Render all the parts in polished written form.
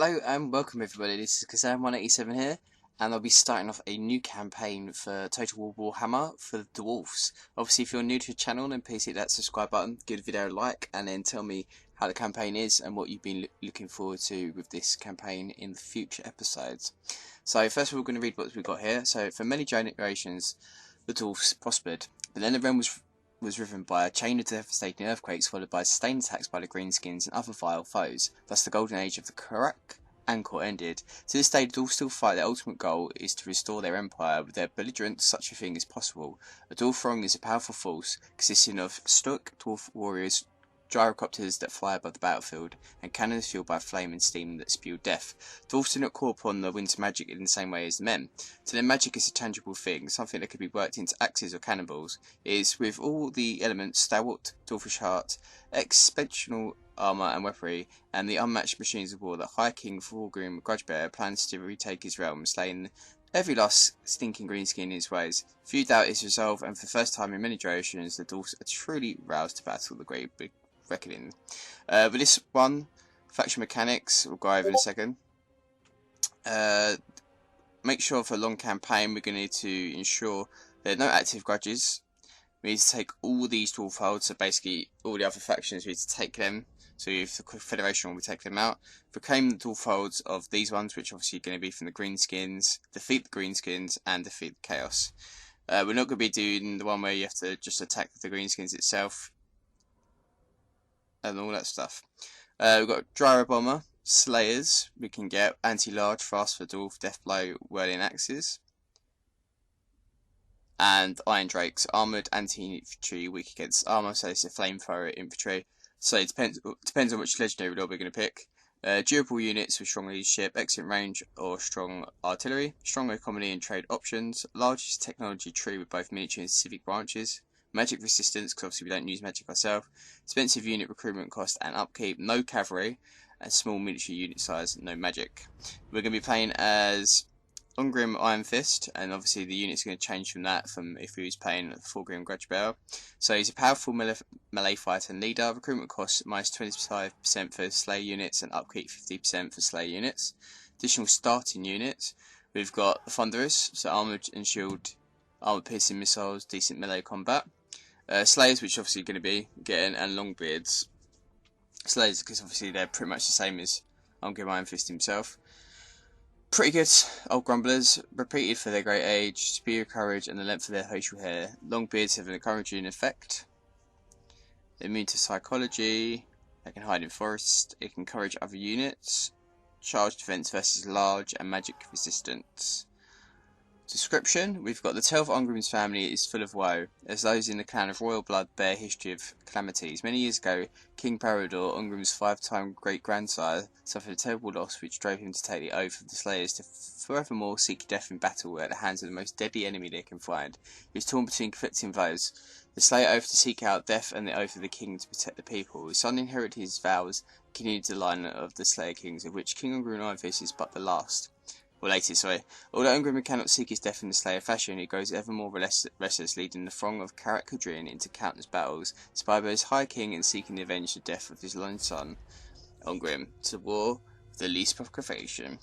Hello and welcome everybody, this is Kazam187 here, and I'll be starting off a new campaign for Total War Warhammer for the Dwarfs. Obviously if you're new to the channel then please hit that subscribe button, give the video a like, and then tell me how the campaign is and what you've been looking forward to with this campaign in the future episodes. So first of all we're going to read what we've got here. So for many generations the Dwarfs prospered, but then the realm was riven by a chain of devastating earthquakes followed by sustained attacks by the Greenskins and other vile foes. Thus the golden age of the Karak Angkor ended. To this day the Dwarfs still fight. Their ultimate goal is to restore their empire. With their belligerence such a thing is possible. A Dwarf is a powerful force consisting of stoic dwarf warriors, gyrocopters that fly above the battlefield, and cannons fueled by flame and steam that spew death. Dwarfs do not call upon the winds magic in the same way as the men. To them magic is a tangible thing, something that could be worked into axes or cannonballs. It is with all the elements, stalwart, dwarfish heart, exceptional armour and weaponry, and the unmatched machines of war that High King Ungrim Grudgebear plans to retake his realm, slaying every last stinking greenskin in his ways. Few doubt his resolve, and for the first time in many generations the Dwarfs are truly roused to battle the great big reckoning. But this one, faction mechanics, we'll go over in a second. Make sure for a long campaign we're going to need to ensure there are no active grudges. We need to take all these dwarf holds, so basically all the other factions we need to take them. So if the Federation we take them out, proclaim the dwarf holds of these ones, which obviously are going to be from the Greenskins, defeat the Greenskins and defeat the Chaos. We're not going to be doing the one where you have to just attack the Greenskins itself and all that stuff. We've got Gyro Bomber, Slayers, we can get anti-large, fast for dwarf, death blow, whirling axes, and Iron Drakes, armoured anti-infantry, weak against armour, so it's a flamethrower infantry. So it depends on which legendary lord we're going to pick. Durable units with strong leadership, excellent range or strong artillery, strong economy and trade options, largest technology tree with both military and civic branches, magic resistance, because obviously we don't use magic ourselves, expensive unit recruitment cost and upkeep, no cavalry, and small military unit size, no magic. We're going to be playing as Ungrim Ironfist, and obviously the unit's going to change from that from if he was playing Ungrim Grudgebear. So he's a powerful melee fighter and leader, recruitment cost minus 25% for Slayer units and upkeep 50% for Slayer units. Additional starting units, we've got the Thunderers, so armoured and shield, armoured piercing missiles, decent melee combat. Slayers, which obviously going to be getting, and Longbeards. Slayers, because obviously they're pretty much the same as Ungrim Ironfist himself. Pretty good old grumblers, repeated for their great age, superior courage and the length of their facial hair. Longbeards have an encouraging effect. Immune to psychology, they can hide in forests, it can encourage other units. Charge defense versus large and magic resistance. Description, we've got the tale of Ungrim's family is full of woe, as those in the clan of royal blood bear history of calamities. Many years ago, King Parador, Ungrim's 5-time great-grandsire, suffered a terrible loss which drove him to take the oath of the Slayers to forevermore seek death in battle at the hands of the most deadly enemy they can find. He was torn between conflicting vows. The Slayer oath to seek out death and the oath of the king to protect the people. His son inherited his vows, continued the line of the Slayer kings, of which King Ungrim Ironfist is but the last. Although Ungrim cannot seek his death in the Slayer fashion, he grows ever more restless, leading the throng of Karak into countless battles, inspired by his High King and seeking to avenge the death of his lone son, Ungrim, to war with the least provocation.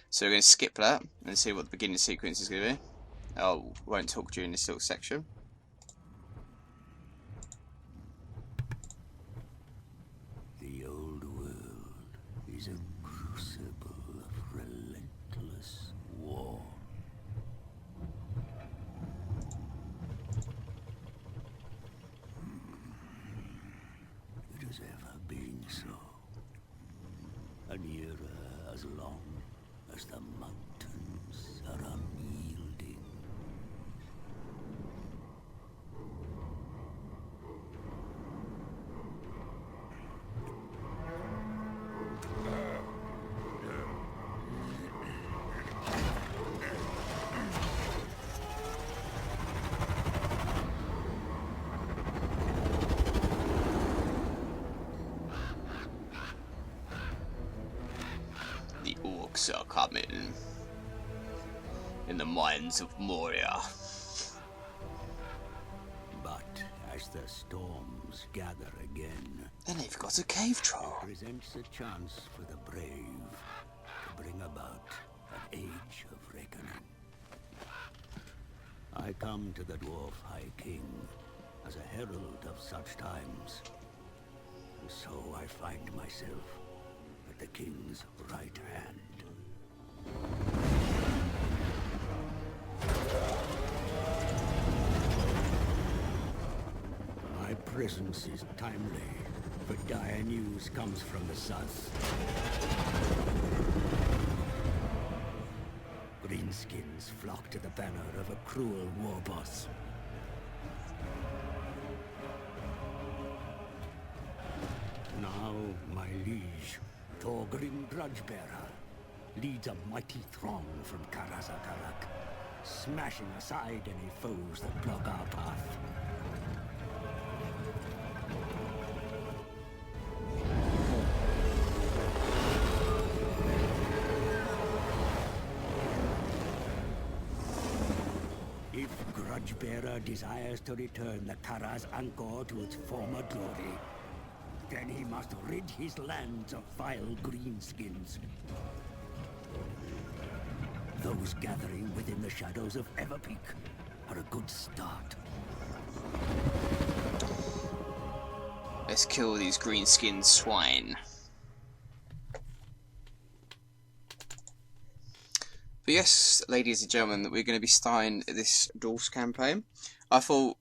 So we're going to skip that and see what the beginning sequence is going to be. I won't talk during this little section. The old world is a crucible of relentless war. It has ever been so. An era as long as the mountains are unyielding. The orcs are coming in the mines of Moria. But as the storms gather again, And they've got a cave troll. it presents a chance for the brave bring about an age of reckoning. I come to the Dwarf High King as a herald of such times. And so I find myself at the King's right hand. My presence is timely, for dire news comes from the south. Greenskins flock to the banner of a cruel war boss. Now, my liege, Ungrim Grudgebearer, leads a mighty throng from Karazakarak, smashing aside any foes that block our path. If Grudgebearer desires to return the Karaz Angkor to its former glory, then he must rid his lands of vile greenskins. Those gathering within the shadows of Everpeak are a good start. Let's kill these green-skinned swine. But yes, ladies and gentlemen, we're going to be starting this Dwarfs campaign. I thought,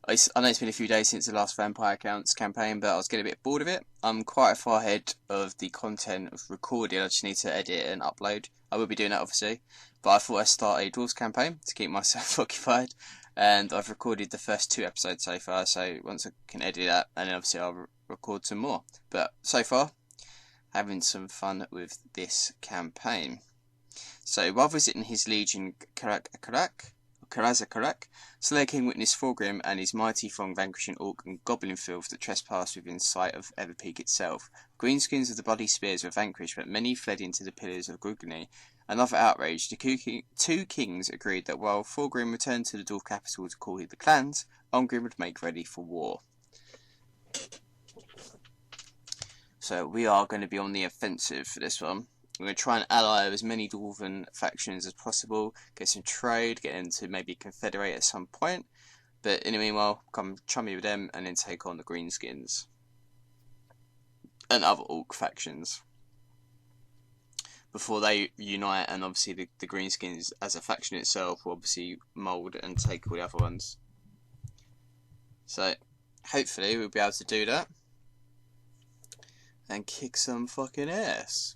I know it's been a few days since the last Vampire Counts campaign, but I was getting a bit bored of it. I'm quite far ahead of the content of recording. I just need to edit and upload. I will be doing that, obviously. But I thought I'd start a Dwarfs campaign to keep myself occupied. And I've recorded the first 2 episodes so far, so once I can edit that, and then obviously I'll record some more. But so far, having some fun with this campaign. So, while visiting his legion Karazakarak, Slayer King witnessed Thorgrim and his mighty throng vanquishing orc and goblin filth that trespassed within sight of Everpeak itself. Greenskins of the Bloody Spears were vanquished, but many fled into the pillars of Grudges. Another outrage, the 2 kings agreed that while Thorgrim returned to the dwarf capital to call the clans, Ungrim would make ready for war. So, we are going to be on the offensive for this one. We're going to try and ally with as many dwarven factions as possible, get some trade, get them to maybe confederate at some point. But in the meanwhile, come chummy with them and then take on the greenskins. And other orc factions. Before they unite, and obviously the greenskins as a faction itself will obviously mould and take all the other ones. So, hopefully we'll be able to do that. And kick some fucking ass.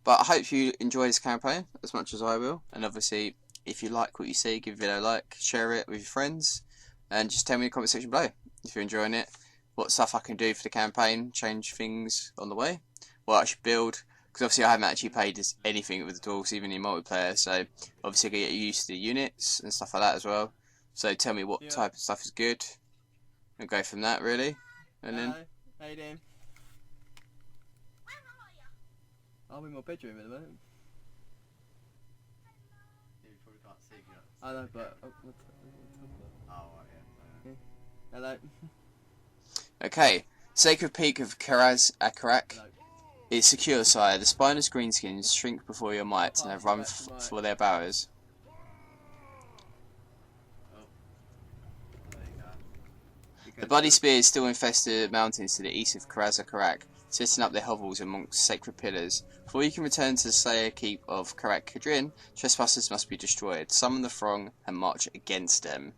But I hope you enjoy this campaign as much as I will. And obviously, if you like what you see, give the video a like, share it with your friends. And just tell me in the comment section below if you're enjoying it. What stuff I can do for the campaign, change things on the way. What I should build. Because obviously I haven't actually played anything with the Dwarfs, even in multiplayer. So obviously I get used to the units and stuff like that as well. So tell me what type of stuff is good. And go from that really. And then... How you doing? I'm in my bedroom at the moment. You probably can't see you. I know, but yeah. Hello. Okay, Sacred Peak of Karazakarak is secure, sire. The spineless greenskins shrink before your might and have run for their bowers. The Bloody Spears still infest the mountains to the east of Karazakarak, setting up their hovels amongst sacred pillars. Before you can return to the Slayer Keep of Karak Kadrin, trespassers must be destroyed. Summon the throng and march against them.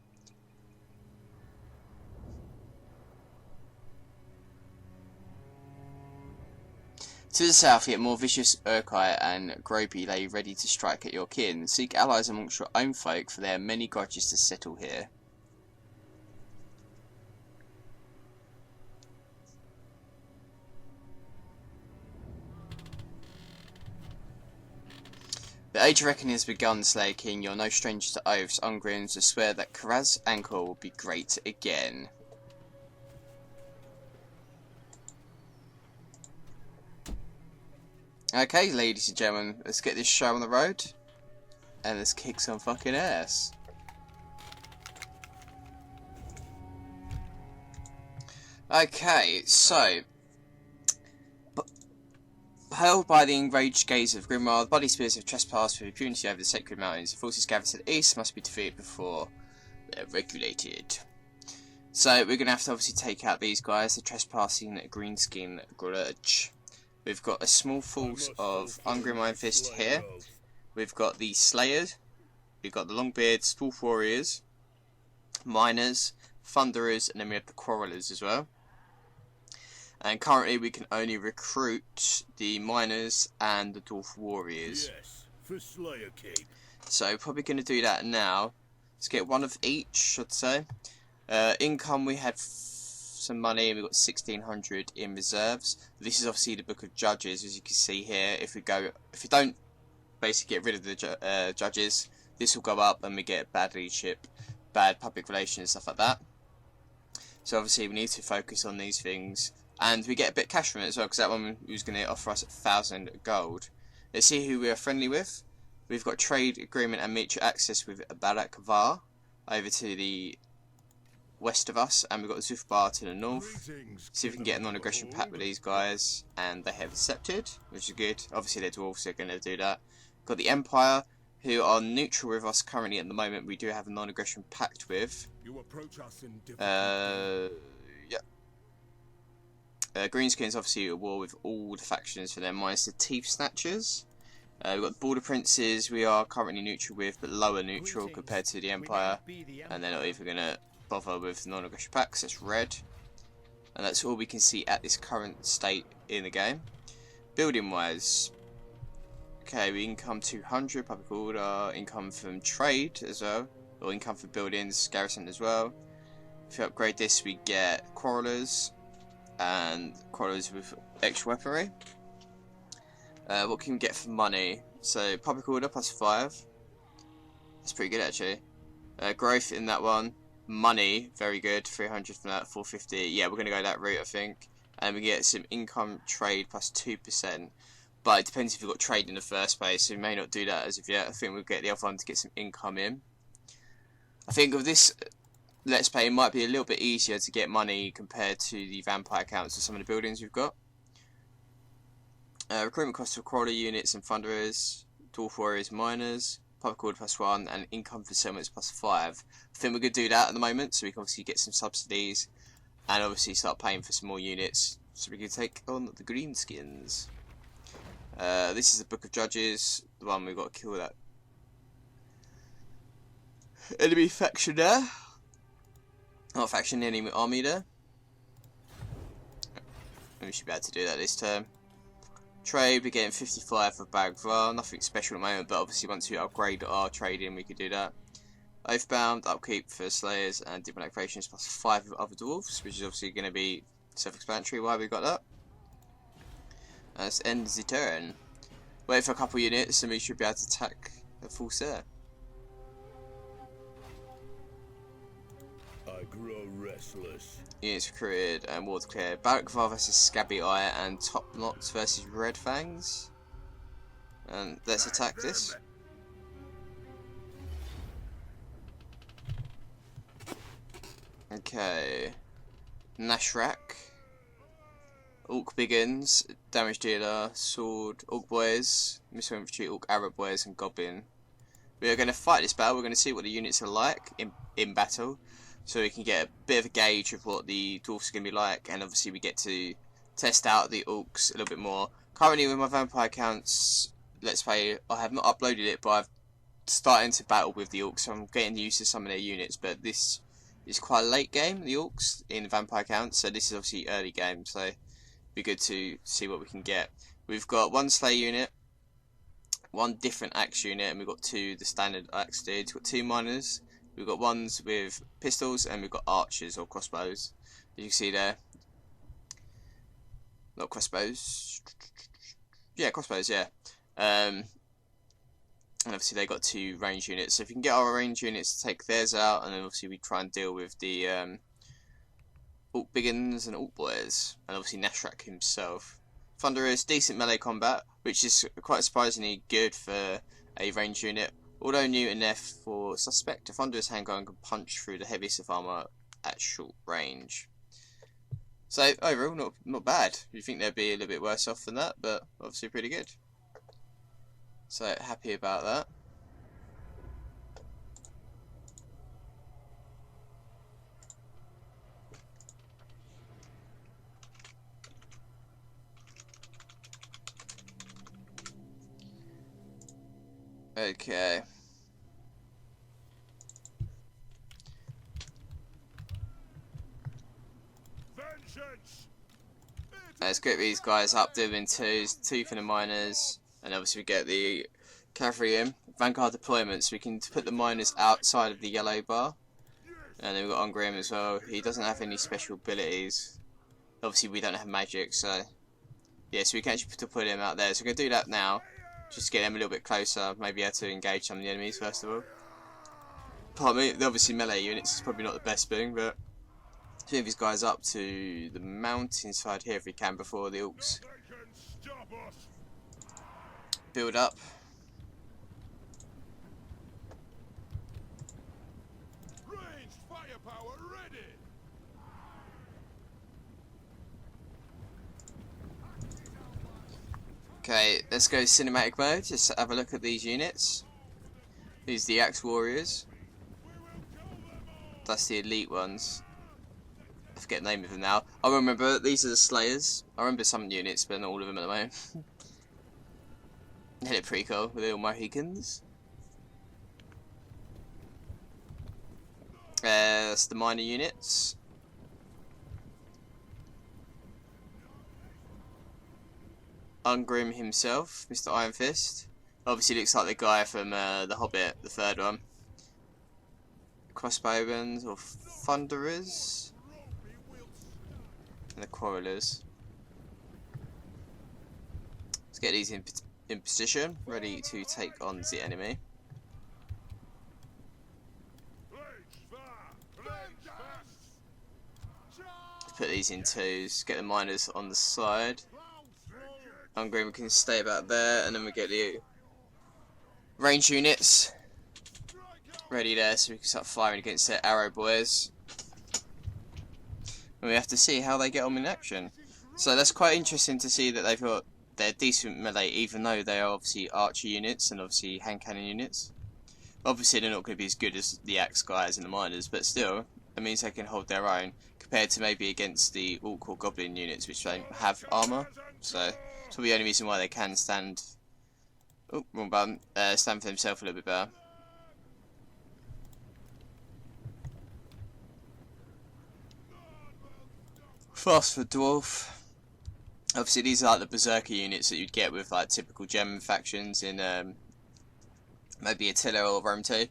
To the south, yet more vicious Urkai and Groby lay ready to strike at your kin. Seek allies amongst your own folk, for there are many grudges to settle here. The age of reckoning has begun, Slayer King. You're no stranger to oaths. Ungrims to swear that Karaz Angkor will be great again. Okay, ladies and gentlemen, let's get this show on the road. And let's kick some fucking ass. Okay, so held by the enraged gaze of Grimwald, the bloody spears have trespassed with impunity over the sacred mountains. The forces gathered to the east must be defeated before they're regulated. So we're going to have to obviously take out these guys, the trespassing greenskin grudge. We've got a small force of Ungrim Ironfist here. We've got the Slayers. We've got the Longbeards, Dwarf Warriors, Miners, Thunderers, and then we have the Quarrelers as well. And currently we can only recruit the Miners and the Dwarf Warriors. Yes, for Slayer King. So probably going to do that now. Let's get one of each, I'd say. Income, we had some money, and we've got 1600 in reserves. This is obviously the Book of Judges, as you can see here. If we don't basically get rid of the judges, this will go up and we get bad leadership, bad public relations, stuff like that. So obviously we need to focus on these things, and we get a bit of cash from it as well, because that one was going to offer us 1,000 gold. Let's see who we are friendly with. We've got trade agreement and mutual access with Barak Var over to the west of us, and we've got Zufbar to the north. See if we can get a non-aggression pact with these guys, and they have accepted, which is good. Obviously they're dwarves, so they're going to do that. Got the Empire, who are neutral with us currently at the moment. We do have a non-aggression pact with. You approach us in Greenskins obviously at war with all the factions for them, minus the Teeth Snatchers. We've got the Border Princes, we are currently neutral with, but lower neutral compared to the Empire. And they're not even going to bother with non-aggression packs, that's red. And that's all we can see at this current state in the game. Building wise, okay, we income 200, public order, income from trade as well, or income for buildings, garrison as well. If we upgrade this, we get Quarrelers, and Quarrelers with extra weaponry. What can we get for money? So public order +5. That's pretty good actually. Growth in that one. Money, very good. 300 from that, 450. Yeah, we're gonna go that route, I think. And we get some income trade +2%. But it depends if we've got trade in the first place, so we may not do that as of yet. I think we'll get the other one to get some income in. I think with this Let's Play, it might be a little bit easier to get money compared to the vampire counts of some of the buildings we've got. Recruitment cost for Crawler units and Thunderers, Dwarf Warriors, Miners, public order +1, and income for settlements +5. I think we're going to do that at the moment, so we can obviously get some subsidies, and obviously start paying for some more units, so we can take on the Greenskins. This is the Book of Judges, the one we've got to kill that enemy faction there. Not faction, enemy army there. We should be able to do that this turn. Trade, we're getting 55 for Bagvar, nothing special at the moment, but obviously once we upgrade our trading we could do that. Oathbound, upkeep for Slayers, and different activations +5 with other dwarves, which is obviously going to be self-explanatory why we got that. And let's end the turn. Wait for a couple units and we should be able to attack the full set. I grow restless. Units recruited and war declared. Barakvar versus Scabby Eye and Top Knots versus Red Fangs. And let's attack this. Okay. Nashrak. Orc Biggins, Damage Dealer, Sword, Orc Boys, Missile Infantry, Orc Arab Boys, and Goblin. We are going to fight this battle. We're going to see what the units are like in battle, so we can get a bit of a gauge of what the dwarfs are going to be like, and obviously we get to test out the orcs a little bit more. Currently with my vampire accounts, Let's Play, I have not uploaded it, but I've started to battle with the orcs, so I'm getting used to some of their units, but this is quite a late game, the orcs, in the vampire accounts, so this is obviously early game, so it'd be good to see what we can get. We've got one Slay unit, one different axe unit, and we've got two the standard axe dudes. We've got two miners, we've got ones with pistols, and we've got archers or crossbows, as you can see there. Not crossbows, yeah, crossbows, yeah. And obviously they got two range units, so if you can get our range units to take theirs out, and then obviously we try and deal with the Orc Biggins and Orc Boys, and obviously Nashrak himself. Thunder is decent melee combat, which is quite surprisingly good for a range unit. Although new in F for suspect, a Thunderous handgun can punch through the heaviest of armour at short range. So overall, not bad. You think they'd be a little bit worse off than that, but obviously pretty good. So happy about that. Okay. Let's get these guys up, do them in twos, two for the miners, and obviously we get the cavalry in. Vanguard deployments, we can put the miners outside of the yellow bar. And then we've got Ungrim as well. He doesn't have any special abilities. Obviously we don't have magic, so yeah, so we can actually put him out there. So we're going to do that now, just to get them a little bit closer, maybe able to engage some of the enemies first of all. Pardon me, obviously melee units is probably not the best thing, but move these guys up to the mountainside here if we can before the orcs build up. Okay, let's go cinematic mode, just have a look at these units. These are the Axe Warriors. That's the elite ones. I forget the name of them now. I remember, these are the Slayers. I remember some units, but not all of them at the moment. They look pretty cool, with the little Mohicans. That's the minor units. Ungrim himself, Mr. Ironfist. Obviously looks like the guy from The Hobbit, the third one. Crossbowmen or Thunderers. And the Quarrelers. Let's get these in position, ready to take on the enemy. Let's put these in twos, get the miners on the side. Ungrim can stay about there, and then we get the range units ready there so we can start firing against their arrow boys. And we have to see how they get on in action. So that's quite interesting to see that they're decent melee, even though they are obviously archer units and obviously hand cannon units. Obviously they're not going to be as good as the axe guys and the miners, but still, it means they can hold their own compared to maybe against the orc or goblin units which don't have armour. So that's probably the only reason why they can stand. Oh, wrong button. Stand for themselves a little bit better. Fast for dwarf. Obviously, these are like the berserker units that you'd get with like typical German factions in maybe Attila or Rome 2.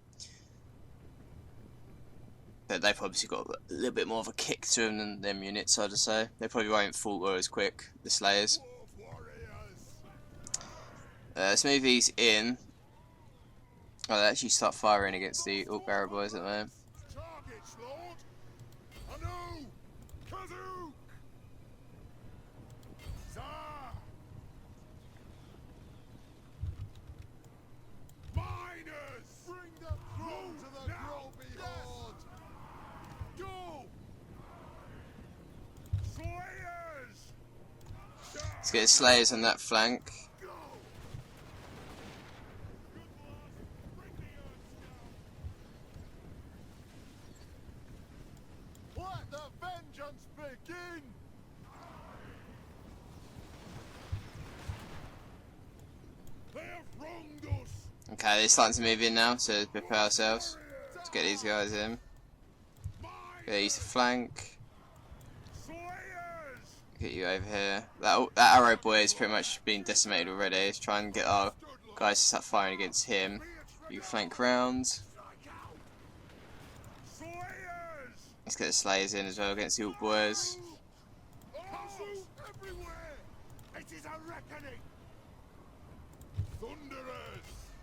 But they've obviously got a little bit more of a kick to them than them units, I'd say. They probably won't falter as quick, the Slayers. Let's move these in. Oh, they actually start firing against the orc barrow boys at the moment. Let's get the Slayers on that flank. Let the vengeance begin! They have wronged us! Okay, they're starting to move in now, so prepare ourselves. Let's get these guys in. Get these to flank. Get you over here. That arrow boy has pretty much been decimated already. Let's try and get our guys to start firing against him. You flank round. Let's get the Slayers in as well against the orc boys.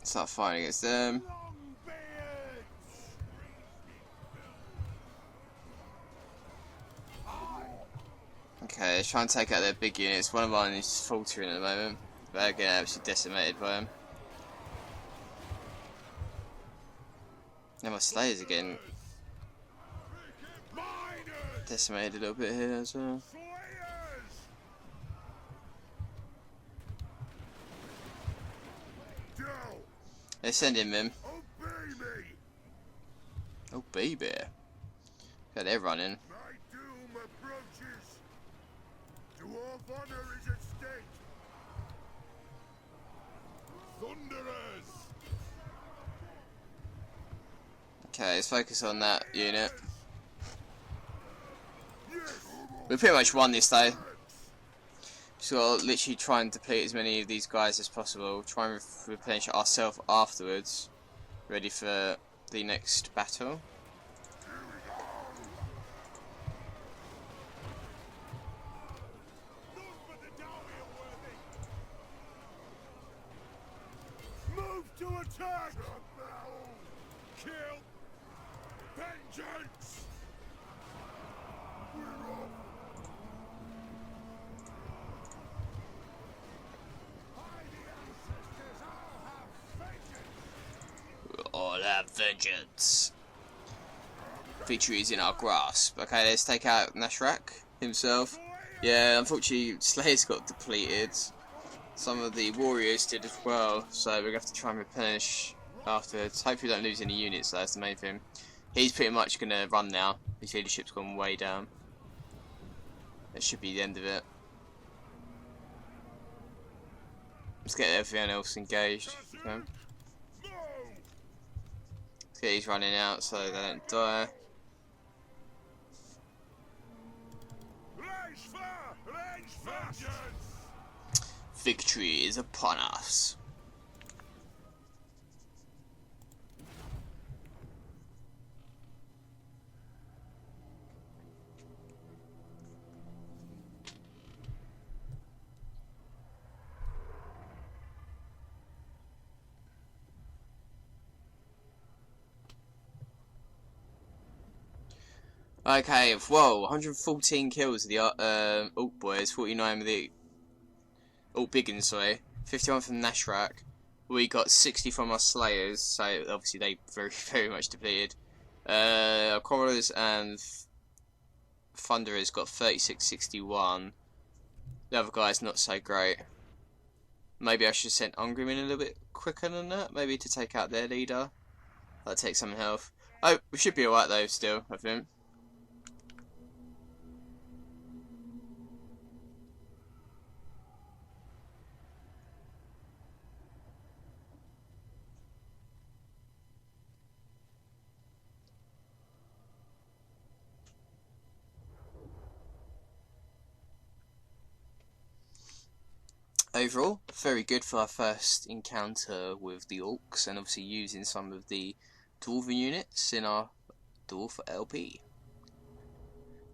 Start firing against them. Okay, let's try and take out their big units. One of mine is faltering at the moment. They're getting absolutely decimated by them. Now my Slayers are getting decimated a little bit here as well. Let's send him in. Obey me! Oh, baby. Okay, they're running. My doom approaches. Dwarf honor is at stake. Thunderers! Okay, let's focus on that unit. Yes! We pretty much won this though. Just gotta literally try and deplete as many of these guys as possible. Try and replenish ourselves afterwards. Ready for the next battle. Move to attack! Kill! Vengeance! We're off! By the ancestors, I'll have vengeance! We'll all have vengeance. Victory is in our grasp. Okay, let's take out Nashrak himself. Yeah, unfortunately, Slayer's got depleted. Some of the warriors did as well, so we're going to have to try and replenish afterwards. Hopefully we don't lose any units, so that's the main thing. He's pretty much going to run now. His leadership's gone way down. That should be the end of it. Let's get everyone else engaged. Okay. No! Let's get these running out so they don't die. Vengeance! Victory is upon us. Okay, whoa, 114 kills of the Alt boys, 49 with the Alt Biggins, sorry, 51 from Nashrak. We got 60 from our Slayers, so obviously they very much depleted. Our Corridors and Thunderers got 36-61. The other guy's not so great. Maybe I should have sent Ungrim in a little bit quicker than that, maybe to take out their leader. That'll take some health. Oh, we should be alright though, still, I think. Overall, very good for our first encounter with the Orcs, and obviously using some of the Dwarven units in our Dwarf LP.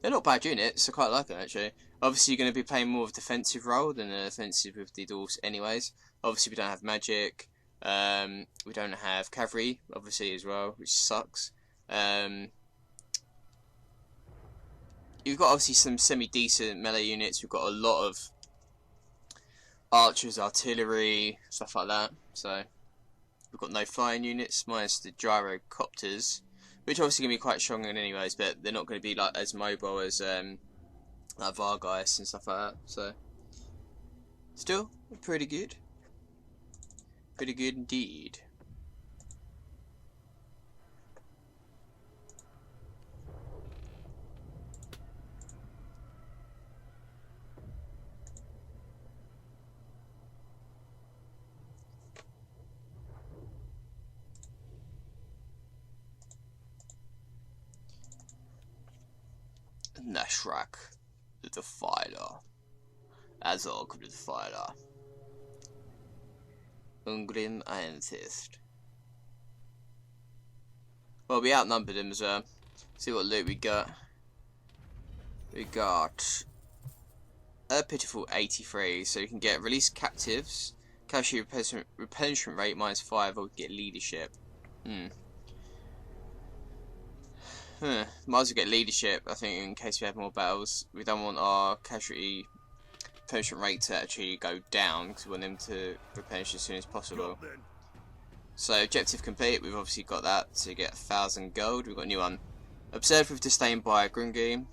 They're not bad units, I quite like them actually. Obviously you're going to be playing more of a defensive role than an offensive with the Dwarfs anyways. Obviously we don't have magic, we don't have cavalry, obviously as well, which sucks. You've got obviously some semi-decent melee units, we've got a lot of archers, artillery, stuff like that. So we've got no flying units, minus the gyrocopters, which are obviously going to be quite strong in anyways, but they're not going to be like as mobile as like Vargeist and stuff like that. So still pretty good indeed. Nashrak, the Defiler. Azog, the Defiler. Ungrim Ironfist. Well, we outnumbered him as well. See what loot we got. We got a pitiful 83, so you can get released captives, casualty replenishment rate -5, or get leadership. Might as well get leadership, I think, in case we have more battles. We don't want our casualty replenishment rate to actually go down, because we want them to replenish as soon as possible. So, objective complete, we've obviously got that to get 1,000 gold. We've got a new one. Observed with disdain by Grudges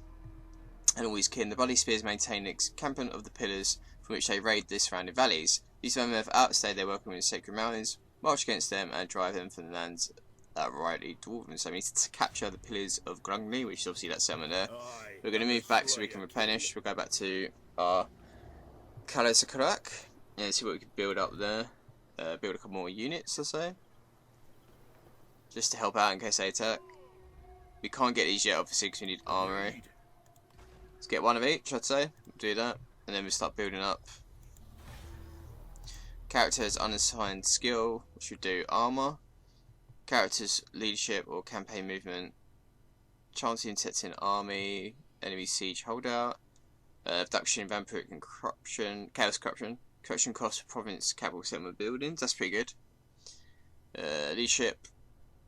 and all his kin, the bloody spears maintain the encampment of the pillars from which they raid the surrounding valleys. These men have outstayed their welcome in the sacred mountains. march against them and drive them from the lands that rightly dwarven. So we need to capture the pillars of Grudges, which is obviously that settlement there. We're going to move back so we can replenish. We'll go back to our Kalazakarak and see what we can build up there. Build a couple more units, let's say, just to help out in case they attack. We can't get these yet, obviously, because we need armory. Let's get one of each, I'd say. We'll do that, and then we start building up. Characters unassigned skill, which would do armor. Characters leadership or campaign movement. Chancing detecting army, enemy siege holdout. Abduction, vampiric and corruption, chaos corruption. Corruption cost for province capital settlement buildings. That's pretty good. Leadership,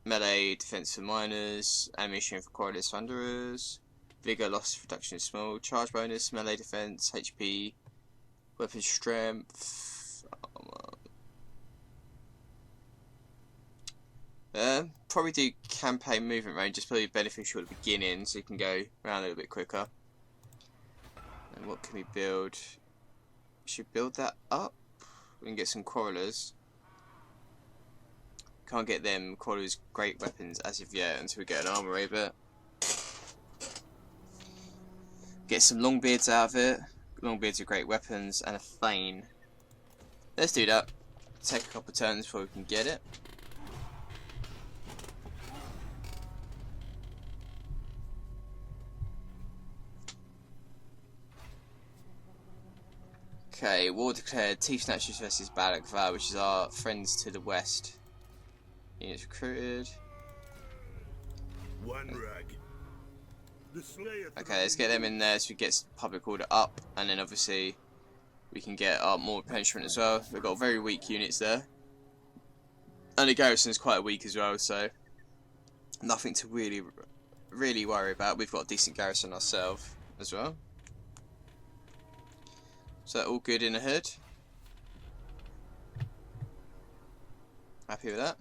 melee defense for miners, ammunition for quarterless thunderers, vigor loss reduction is small, charge bonus, melee defense, HP, weapon strength. Probably do campaign movement range. It's probably beneficial at the beginning, so you can go around a little bit quicker. And what can we build? We should build that up. We can get some quarrelers. Can't get them quarrelers great weapons as of yet until we get an armory bit. Get some longbeards out of it. Longbeards are great weapons and a thane. Let's do that. Take a couple turns before we can get it. Okay, war declared. Teeth Snatchers versus Balak, which is our friends to the west. Units recruited. One rag. The Slayer. Okay, let's get them in there so we get public order up, and then obviously we can get more replenishment as well. We've got very weak units there, and the garrison is quite weak as well, so nothing to really worry about. We've got a decent garrison ourselves as well. So all good in the hood. Happy with that.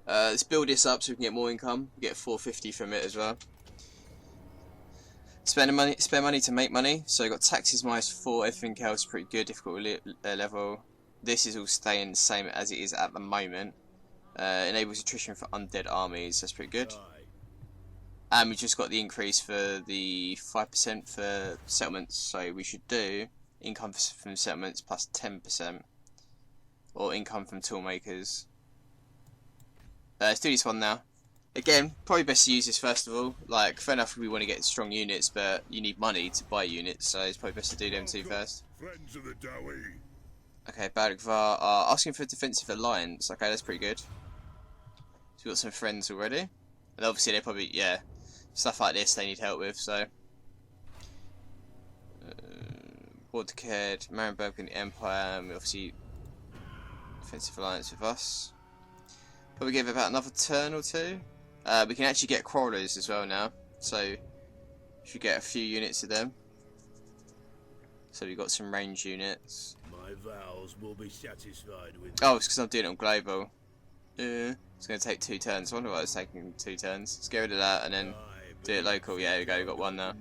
Let's build this up so we can get more income. We get 450 from it as well. Spend money to make money. So we got taxes -4. Everything else is pretty good. Difficulty level. This is all staying the same as it is at the moment. Enables attrition for undead armies. That's pretty good. And we just got the increase for the 5% for settlements. So we should do income from settlements plus 10%, or income from toolmakers. Let's do this one now. Again, probably best to use this first of all. Like, fair enough, we want to get strong units, but you need money to buy units, so it's probably best to do them two first. Friends of the Dowie. Okay, Badagvar are asking for a defensive alliance. Okay, that's pretty good. So we've got some friends already, and obviously they probably, yeah, stuff like this they need help with. So. Wardcared, Marienburg and the Empire, and we obviously defensive alliance with us. Probably give it about another turn or two. We can actually get crawlers as well now, so should get a few units of them. So we've got some range units. My vows will be satisfied with. Oh, it's because I'm doing it on global. It's going to take 2 turns. I wonder why it's taking 2 turns. Let's get rid of that and then do it local. Yeah, there we go. We've got one now.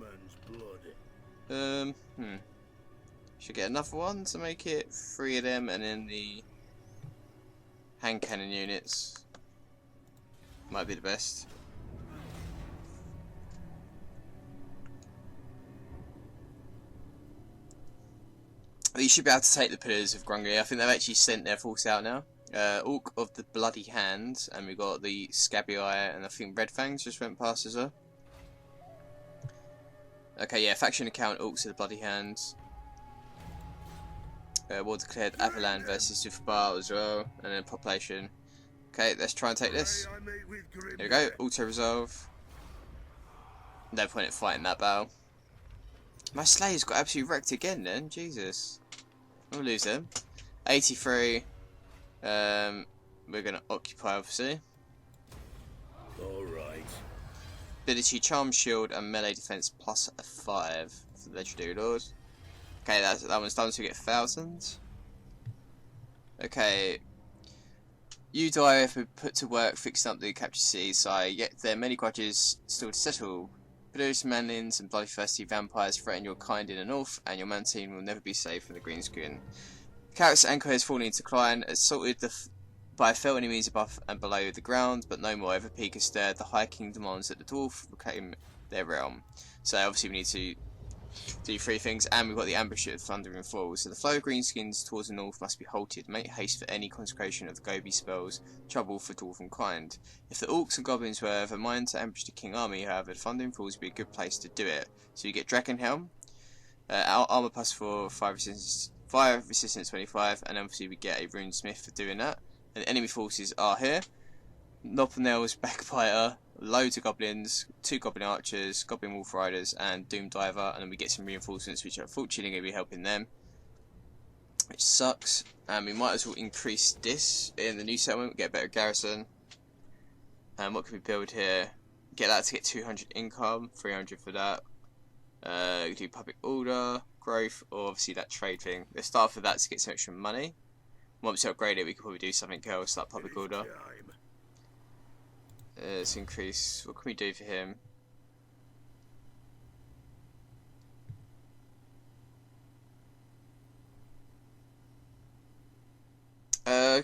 Should get another one to make it 3 of them, and then the hand cannon units might be the best. You should be able to take the pillars of Grudges. I think they've actually sent their force out now. Orc of the Bloody Hand, and we got the Scabby Eye, and I think Red Fangs just went past as well. Okay, yeah, faction account Orcs of the Bloody Hand. War declared Avalan versus Zufbar as well, and then population. Okay, let's try and take this. Here we go, auto resolve. No point in fighting that battle. My Slayer's got absolutely wrecked again then, Jesus. I'm gonna lose them. 83. We're gonna occupy obviously. Alright. Ability, charm, shield, and melee defense plus a 5 for the legendary lord. Okay, that one's done, so we get 1,000. Okay. You die if we put to work fixing up the captured city, so yet there are many grudges still to settle. Produce manlins and bloodthirsty vampires threaten your kind in the north, and your man team will never be safe from the green screen. Character's anchor has fallen into decline. Assaulted the By fell enemies above and below the ground, but no more. Ever peak is stirred, the High King demands that the dwarf reclaim their realm. So obviously we need to do 3 things, and we've got the ambush of Thundering Falls. So the flow of greenskins towards the north must be halted. Make haste for any consecration of the Gobi spells. Trouble for dwarven kind. If the orcs and goblins were of a mind to ambush the king army, however, Thundering Falls would be a good place to do it. So you get Dragon Helm, armor plus 4, 5 resistance 25, and obviously we get a rune smith for doing that. And enemy forces are here: Nopnell's Backbiter, loads of goblins, 2 goblin archers, goblin wolf riders, and doom diver. And then we get some reinforcements, which are unfortunately going to be helping them, which sucks. And we might as well increase this in the new settlement, get a better garrison. And what can we build here? Get that to get 200 income, 300 for that. We do public order, growth, or obviously that trade thing. Let's start with that to get some extra money. Once we upgrade it, we could probably do something else like public order. Let's increase. What can we do for him?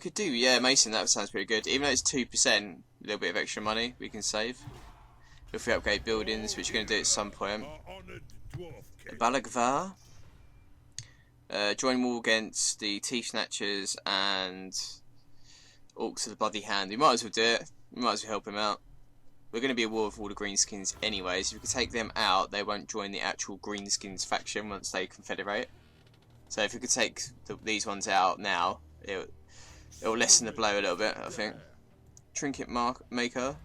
Could do, yeah, Mason, that sounds pretty good. Even though it's 2%, a little bit of extra money we can save if we upgrade buildings, which we're going to do at some point. Balagvar. Join war against the Teeth Snatchers and Orcs of the Bloody Hand. We might as well do it. We might as well help him out. We're going to be at war with all the Greenskins anyway, so if we can take them out, they won't join the actual Greenskins faction once they confederate. So if we could take these ones out now, it'll lessen the blow a little bit, I think. Trinket Maker.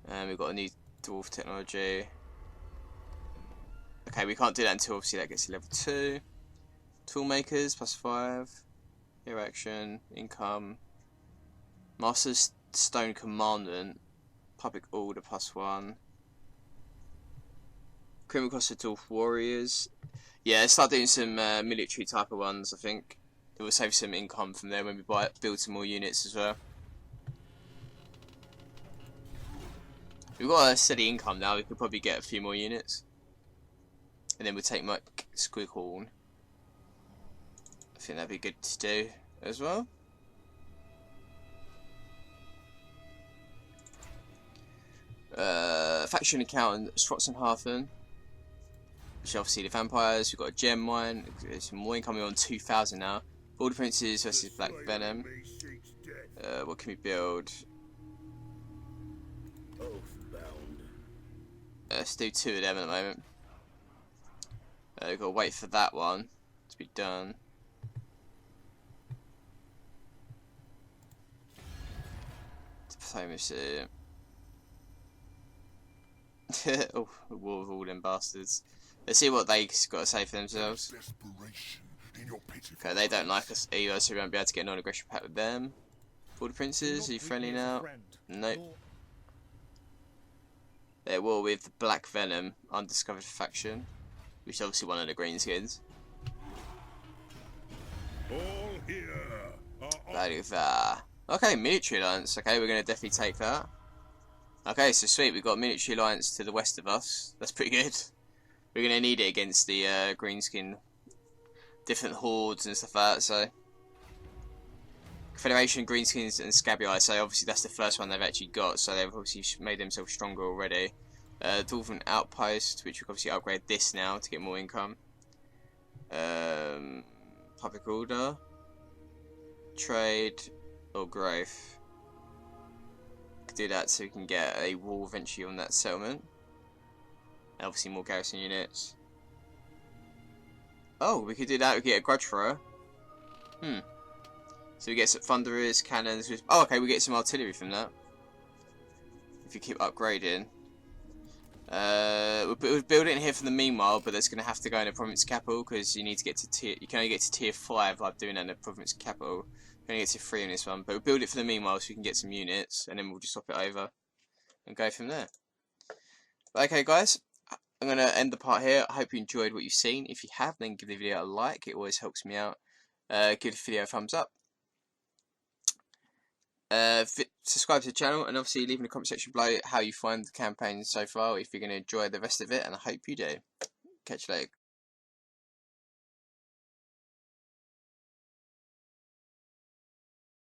And we've got a new Dwarf technology. Okay, we can't do that until obviously that gets to level 2. Tool Makers, plus 5. Hero action, income. Master's Stone Commandant. Public order, plus 1. Criminal cost of Dwarf Warriors. Yeah, let's start doing some military type of ones, I think. It will save some income from there when we build some more units as well. We've got a steady income now, we could probably get a few more units. And then we'll take Mike Squighorn. I think that'd be good to do as well. Faction Accountant, Strotzenhafen. Which obviously the vampires, we've got a gem mine, there's some more income, we're on 2,000 now. Border Princes versus Black Venom. What can we build? Let's do 2 of them at the moment. We've got to wait for that one to be done. Diplomacy. Oh, war with all them bastards. Let's see what they got to say for themselves. Okay, they don't like us either, so we won't be able to get a non-aggression pact with them. Border Princes, are you friendly now? Nope. They're at war with the Black Venom, undiscovered faction, which is obviously one of the Greenskins. Okay, military alliance. Okay, we're going to definitely take that. Okay, so sweet, we've got a military alliance to the west of us. That's pretty good. We're going to need it against the Greenskin, different hordes and stuff like that, so. Confederation, Greenskins and Scabby, so obviously that's the first one they've actually got, so they've obviously made themselves stronger already. Dwarven Outpost, which we can obviously upgrade this now to get more income. Public Order, Trade, or Growth. Could do that so we can get a wall eventually on that settlement. And obviously more garrison units. Oh, we could do that, we could get a Grudge Thrower. So we get some thunderers, cannons. Oh, okay, we get some artillery from that. If you keep upgrading. We'll build it in here for the meanwhile, but that's going to have to go in the province capital because you need to get to tier. You can only get to tier 5 like doing that in the province capital. You can only get to 3 in this one, but we'll build it for the meanwhile so we can get some units, and then we'll just swap it over and go from there. But okay, guys, I'm going to end the part here. I hope you enjoyed what you've seen. If you have, then give the video a like. It always helps me out. Give the video a thumbs up. Subscribe to the channel, and obviously leave in the comment section below how you find the campaign so far, if you're going to enjoy the rest of it, and I hope you do. Catch you later.